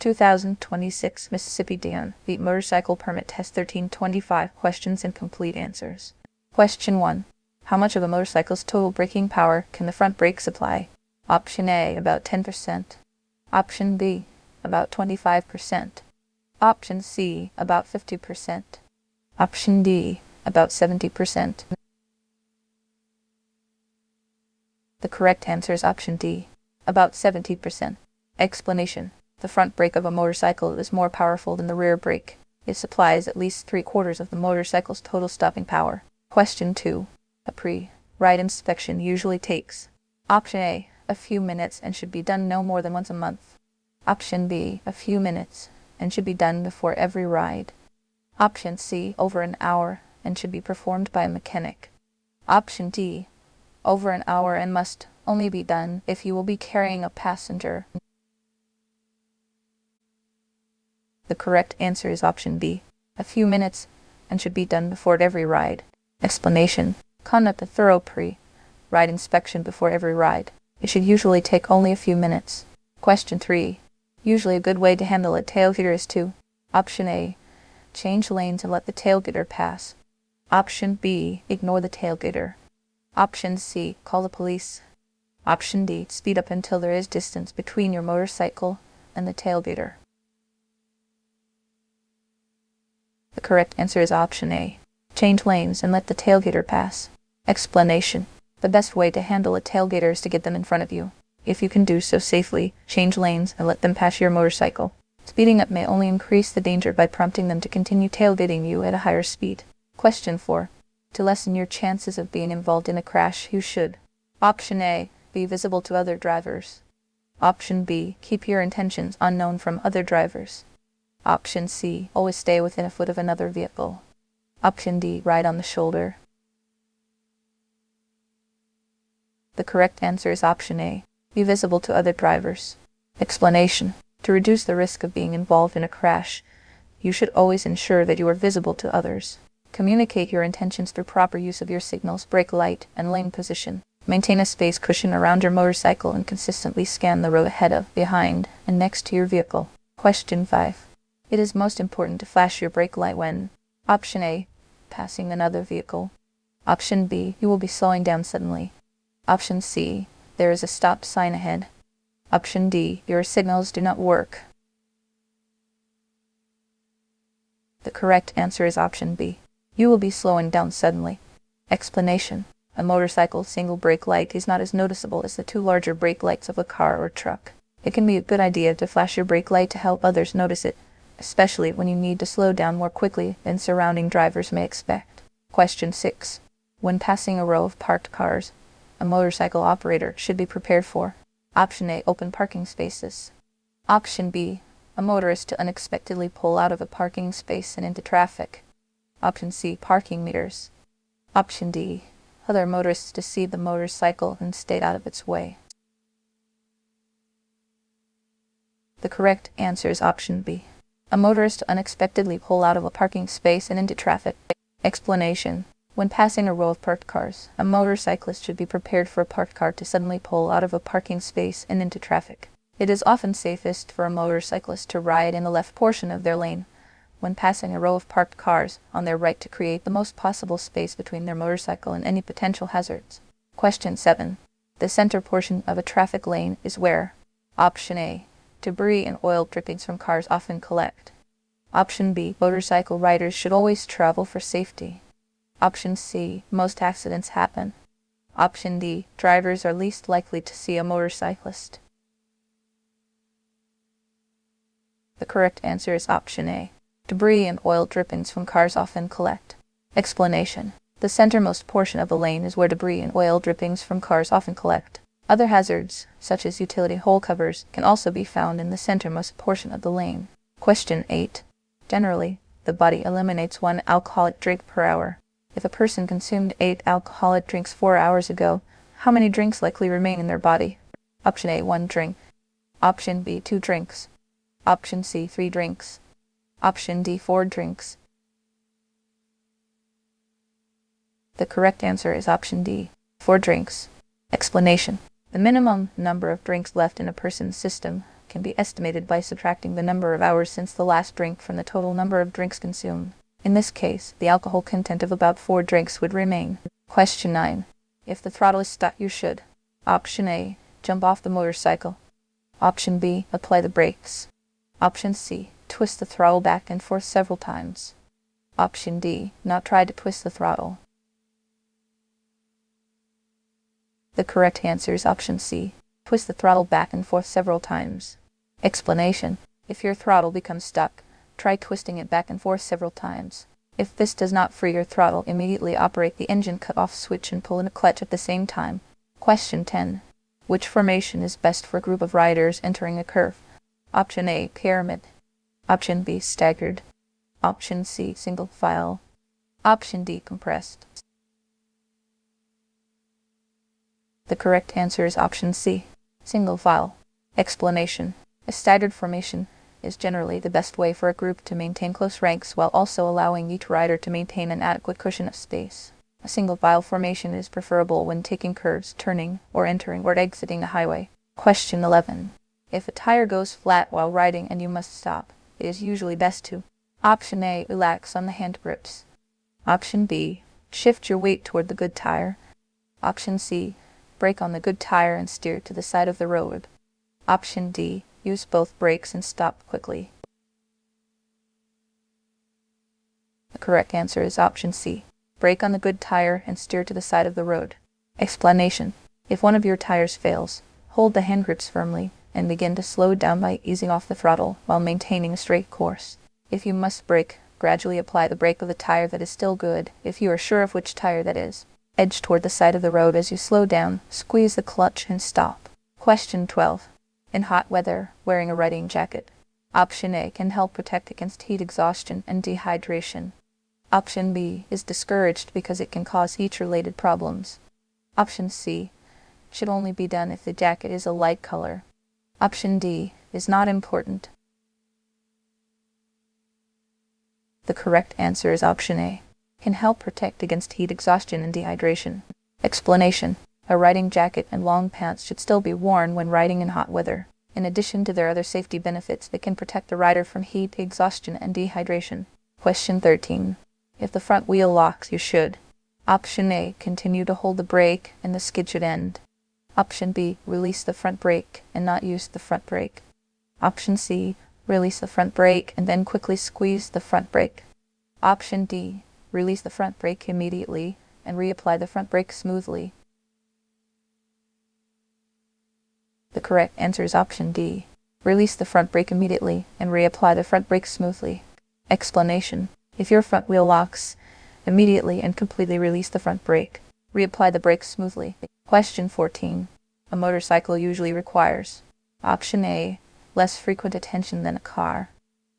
2026 Mississippi DMV Motorcycle Permit Test 1325 Questions and Complete Answers. Question 1. How much of a motorcycle's total braking power can the front brake supply? Option A, about 10%. Option B, about 25%. Option C, about 50%. Option D, about 70%. The correct answer is option D, about 70%. Explanation. The front brake of a motorcycle is more powerful than the rear brake. It supplies at least 3/4 of the motorcycle's total stopping power. Question 2. A pre-ride inspection usually takes. Option A, a few minutes and should be done no more than once a month. Option B, a few minutes and should be done before every ride. Option C, over an hour and should be performed by a mechanic. Option D, over an hour and must only be done if you will be carrying a passenger. The correct answer is option B, a few minutes and should be done before every ride. Explanation. Conduct a thorough pre-ride inspection before every ride. It should usually take only a few minutes. Question 3. Usually a good way to handle a tailgater is to. Option A, change lanes and let the tailgater pass. Option B, ignore the tailgater. Option C, call the police. Option D, speed up until there is distance between your motorcycle and the tailgater. The correct answer is option A, change lanes and let the tailgater pass. Explanation. The best way to handle a tailgater is to get them in front of you. If you can do so safely, change lanes and let them pass your motorcycle. Speeding up may only increase the danger by prompting them to continue tailgating you at a higher speed. Question 4. To lessen your chances of being involved in a crash, you should. Option A, be visible to other drivers. Option B, keep your intentions unknown from other drivers. Option C, always stay within a foot of another vehicle. Option D, ride on the shoulder. The correct answer is option A, be visible to other drivers. Explanation. To reduce the risk of being involved in a crash, you should always ensure that you are visible to others. Communicate your intentions through proper use of your signals, brake light, and lane position. Maintain a space cushion around your motorcycle and consistently scan the road ahead of, behind, and next to your vehicle. Question 5. It is most important to flash your brake light when. Option A, passing another vehicle. Option B, you will be slowing down suddenly. Option C, there is a stop sign ahead. Option D, your signals do not work. The correct answer is option B. You will be slowing down suddenly. Explanation. A motorcycle's single brake light is not as noticeable as the two larger brake lights of a car or truck. It can be a good idea to flash your brake light to help others notice it, especially when you need to slow down more quickly than surrounding drivers may expect. Question 6. When passing a row of parked cars, a motorcycle operator should be prepared for. Option A, open parking spaces. Option B, a motorist to unexpectedly pull out of a parking space and into traffic. Option C, parking meters. Option D, other motorists to see the motorcycle and stay out of its way. The correct answer is option B, a motorist to unexpectedly pull out of a parking space and into traffic. Explanation. When passing a row of parked cars, a motorcyclist should be prepared for a parked car to suddenly pull out of a parking space and into traffic. It is often safest for a motorcyclist to ride in the left portion of their lane when passing a row of parked cars on their right to create the most possible space between their motorcycle and any potential hazards. Question 7. The center portion of a traffic lane is where. Option A, debris and oil drippings from cars often collect. Option B, motorcycle riders should always travel for safety. Option C, most accidents happen. Option D, drivers are least likely to see a motorcyclist. The correct answer is option A. Debris and oil drippings from cars often collect. Explanation. The centermost portion of a lane is where debris and oil drippings from cars often collect. Other hazards, such as utility hole covers, can also be found in the centermost portion of the lane. Question 8. Generally, the body eliminates 1 alcoholic drink per hour. If a person consumed 8 alcoholic drinks 4 hours ago, how many drinks likely remain in their body? Option A, 1 drink. Option B, 2 drinks. Option C, 3 drinks. Option D, 4 drinks. The correct answer is option D, 4 drinks. Explanation. The minimum number of drinks left in a person's system can be estimated by subtracting the number of hours since the last drink from the total number of drinks consumed. In this case, the alcohol content of about 4 drinks would remain. Question 9. If the throttle is stuck, you should: Option A, jump off the motorcycle. Option B, apply the brakes. Option C, twist the throttle back and forth several times. Option D, not try to twist the throttle. The correct answer is option C, twist the throttle back and forth several times. Explanation: if your throttle becomes stuck, try twisting it back and forth several times. If this does not free your throttle, immediately operate the engine cut-off switch and pull in a clutch at the same time. Question 10. Which formation is best for a group of riders entering a curve? Option A, pyramid. Option B, staggered. Option C, single file. Option D, compressed. The correct answer is option C, single file. Explanation: a staggered formation is generally the best way for a group to maintain close ranks while also allowing each rider to maintain an adequate cushion of space. A single file formation is preferable when taking curves, turning, or entering or exiting a highway. Question 11. If a tire goes flat while riding and you must stop, it is usually best to: Option A, relax on the hand grips. Option B, shift your weight toward the good tire. Option C, brake on the good tire and steer to the side of the road. Option D, use both brakes and stop quickly. The correct answer is option C, brake on the good tire and steer to the side of the road. Explanation: if one of your tires fails, hold the hand grips firmly and begin to slow down by easing off the throttle while maintaining a straight course. If you must brake, gradually apply the brake of the tire that is still good, if you are sure of which tire that is. Edge toward the side of the road as you slow down, squeeze the clutch and stop. Question 12. In hot weather, wearing a riding jacket. Option A can help protect against heat exhaustion and dehydration. Option B is discouraged because it can cause heat-related problems. Option C should only be done if the jacket is a light color. Option D is not important. The correct answer is option A, can help protect against heat exhaustion and dehydration. Explanation: a riding jacket and long pants should still be worn when riding in hot weather. In addition to their other safety benefits, they can protect the rider from heat exhaustion and dehydration. Question 13. If the front wheel locks, you should: Option A, continue to hold the brake and the skid should end. Option B, release the front brake and not use the front brake. Option C, release the front brake and then quickly squeeze the front brake. Option D, release the front brake immediately and reapply the front brake smoothly. The correct answer is option D, release the front brake immediately and reapply the front brake smoothly. Explanation: if your front wheel locks, immediately and completely release the front brake. Reapply the brake smoothly. Question 14. A motorcycle usually requires: Option A, less frequent attention than a car.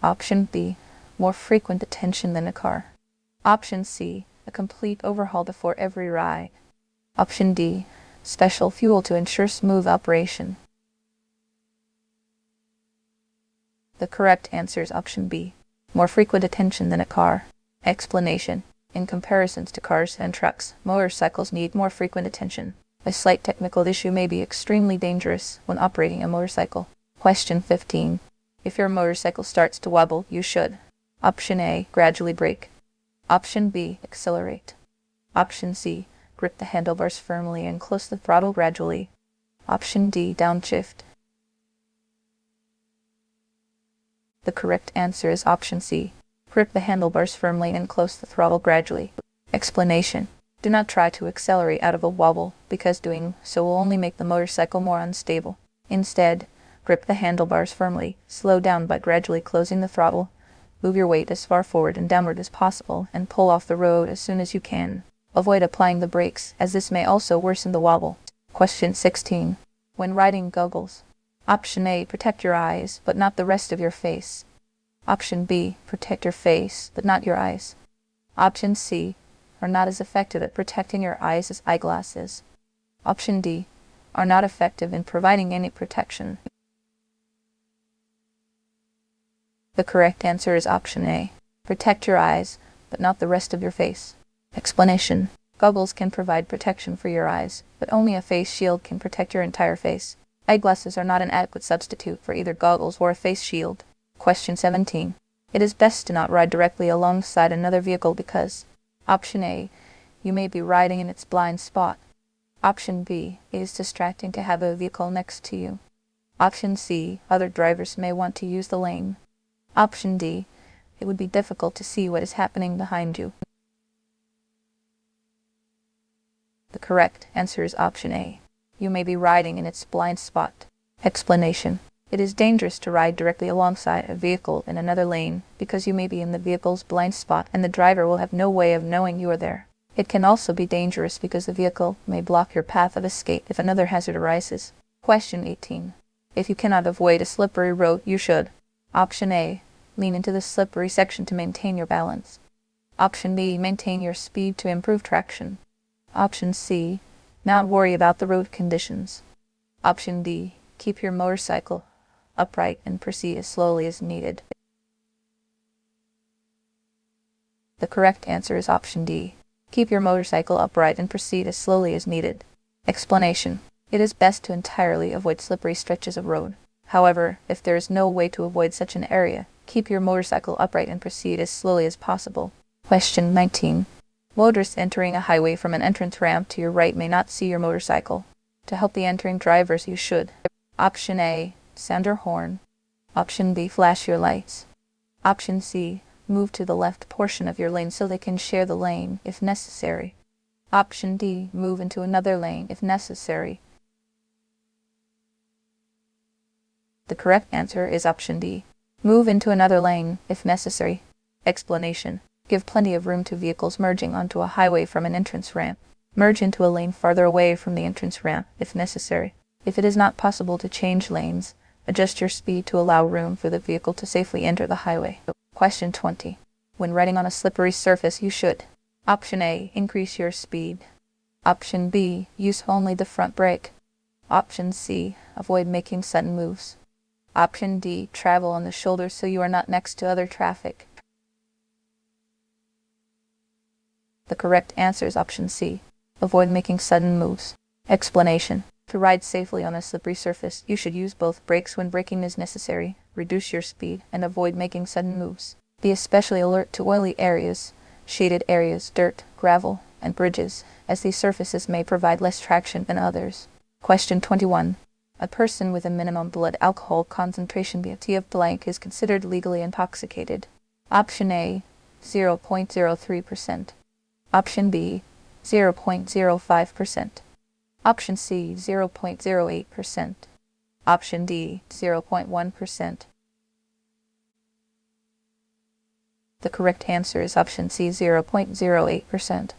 Option B, more frequent attention than a car. Option C, a complete overhaul before every ride. Option D, special fuel to ensure smooth operation. The correct answer is option B, more frequent attention than a car. Explanation: in comparisons to cars and trucks, motorcycles need more frequent attention. A slight technical issue may be extremely dangerous when operating a motorcycle. Question 15. If your motorcycle starts to wobble, you should: Option A, gradually brake. Option B, accelerate. Option C, grip the handlebars firmly and close the throttle gradually. Option D, downshift. The correct answer is option C, grip the handlebars firmly and close the throttle gradually. Explanation: do not try to accelerate out of a wobble, because doing so will only make the motorcycle more unstable. Instead, grip the handlebars firmly, slow down by gradually closing the throttle, move your weight as far forward and downward as possible, and pull off the road as soon as you can. Avoid applying the brakes, as this may also worsen the wobble. Question 16. When riding goggles. Option A, protect your eyes, but not the rest of your face. Option B, protect your face, but not your eyes. Option C, are not as effective at protecting your eyes as eyeglasses. Option D, are not effective in providing any protection. The correct answer is option A, protect your eyes, but not the rest of your face. Explanation: goggles can provide protection for your eyes, but only a face shield can protect your entire face. Eyeglasses are not an adequate substitute for either goggles or a face shield. Question 17. It is best to not ride directly alongside another vehicle because Option A. You may be riding in its blind spot. Option B. It is distracting to have a vehicle next to you. Option C. Other drivers may want to use the lane. Option D. It would be difficult to see what is happening behind you. The correct answer is Option A. You may be riding in its blind spot. Explanation. It is dangerous to ride directly alongside a vehicle in another lane because you may be in the vehicle's blind spot and the driver will have no way of knowing you are there. It can also be dangerous because the vehicle may block your path of escape if another hazard arises. Question 18. If you cannot avoid a slippery road, you should. Option A. Lean into the slippery section to maintain your balance. Option B. Maintain your speed to improve traction. Option C. Not worry about the road conditions. Option D. Keep your motorcycle upright and proceed as slowly as needed. The correct answer is Option D. Keep your motorcycle upright and proceed as slowly as needed. Explanation. It is best to entirely avoid slippery stretches of road. However, if there is no way to avoid such an area, keep your motorcycle upright and proceed as slowly as possible. Question 19. Motorists entering a highway from an entrance ramp to your right may not see your motorcycle. To help the entering drivers, you should. Option A. Sound your horn. Option B. Flash your lights. Option C. Move to the left portion of your lane so they can share the lane if necessary. Option D. Move into another lane if necessary. The correct answer is Option D. Move into another lane if necessary. Explanation. Give plenty of room to vehicles merging onto a highway from an entrance ramp. Merge into a lane farther away from the entrance ramp if necessary. If it is not possible to change lanes, adjust your speed to allow room for the vehicle to safely enter the highway. Question 20. When riding on a slippery surface, you should. Option A. Increase your speed. Option B. Use only the front brake. Option C. Avoid making sudden moves. Option D. Travel on the shoulder so you are not next to other traffic. The correct answer is Option C. Avoid making sudden moves. Explanation. To ride safely on a slippery surface, you should use both brakes when braking is necessary, reduce your speed, and avoid making sudden moves. Be especially alert to oily areas, shaded areas, dirt, gravel, and bridges, as these surfaces may provide less traction than others. Question 21. A person with a minimum blood alcohol concentration BFT of blank is considered legally intoxicated. Option A. 0.03%. Option B. 0.05%. Option C. 0.08%. Option D. 0.1%. The correct answer is Option C. 0.08%.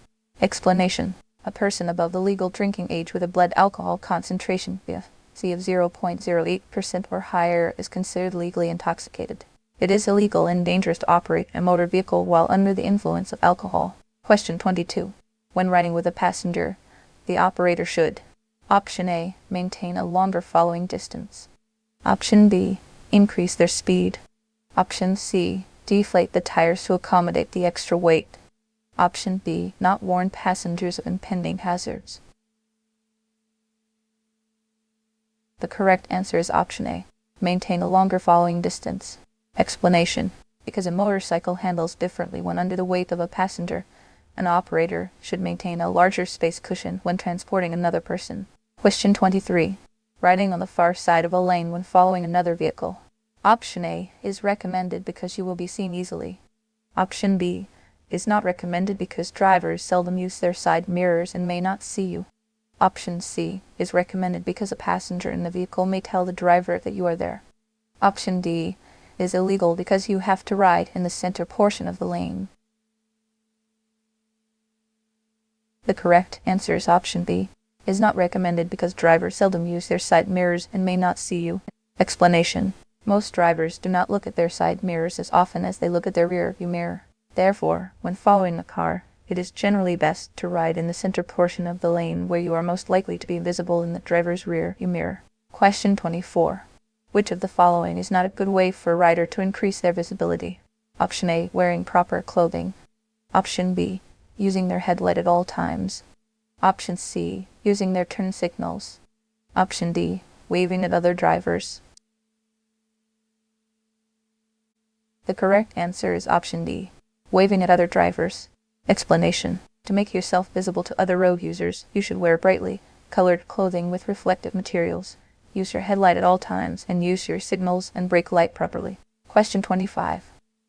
Explanation. A person above the legal drinking age with a blood alcohol concentration BFC of 0.08% or higher is considered legally intoxicated. It is illegal and dangerous to operate a motor vehicle while under the influence of alcohol. Question 22. When riding with a passenger, the operator should. Option A. Maintain a longer following distance. Option B. Increase their speed. Option C. Deflate the tires to accommodate the extra weight. Option B. Not warn passengers of impending hazards. The correct answer is Option A. Maintain a longer following distance. Explanation. Because a motorcycle handles differently when under the weight of a passenger, an operator should maintain a larger space cushion when transporting another person. Question 23. Riding on the far side of a lane when following another vehicle. Option A is recommended because you will be seen easily. Option B is not recommended because drivers seldom use their side mirrors and may not see you. Option C is recommended because a passenger in the vehicle may tell the driver that you are there. Option D is illegal because you have to ride in the center portion of the lane. The correct answer is Option B. Is not recommended because drivers seldom use their side mirrors and may not see you. Explanation. Most drivers do not look at their side mirrors as often as they look at their rear view mirror. Therefore, when following a car, it is generally best to ride in the center portion of the lane where you are most likely to be visible in the driver's rear view mirror. Question 24. Which of the following is not a good way for a rider to increase their visibility? Option A. Wearing proper clothing. Option B. Using their headlight at all times. Option C. Using their turn signals. Option D. waving at other drivers. The correct answer is option D, waving at other drivers. Explanation. To make yourself visible to other road users, you should wear brightly colored clothing with reflective materials. Use your headlight at all times and use your signals and brake light properly. Question 25.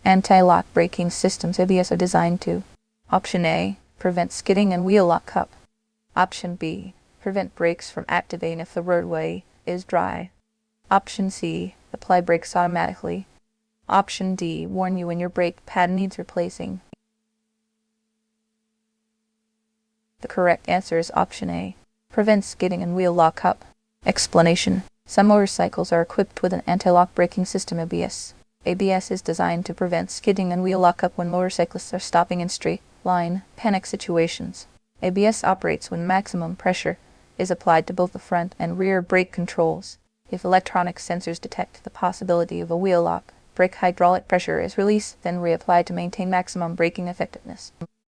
Anti-lock braking systems ABS are designed to: Option A, prevent skidding and wheel lock up. Option B, prevent brakes from activating if the roadway is dry. Option C, apply brakes automatically. Option D, warn you when your brake pad needs replacing. The correct answer is option A, prevent skidding and wheel lock up. Explanation. Some motorcycles are equipped with an anti-lock braking system ABS. ABS is designed to prevent skidding and wheel lock up when motorcyclists are stopping in straight-line panic situations. ABS operates when maximum pressure is applied to both the front and rear brake controls. If electronic sensors detect the possibility of a wheel lock, brake hydraulic pressure is released, then reapplied to maintain maximum braking effectiveness.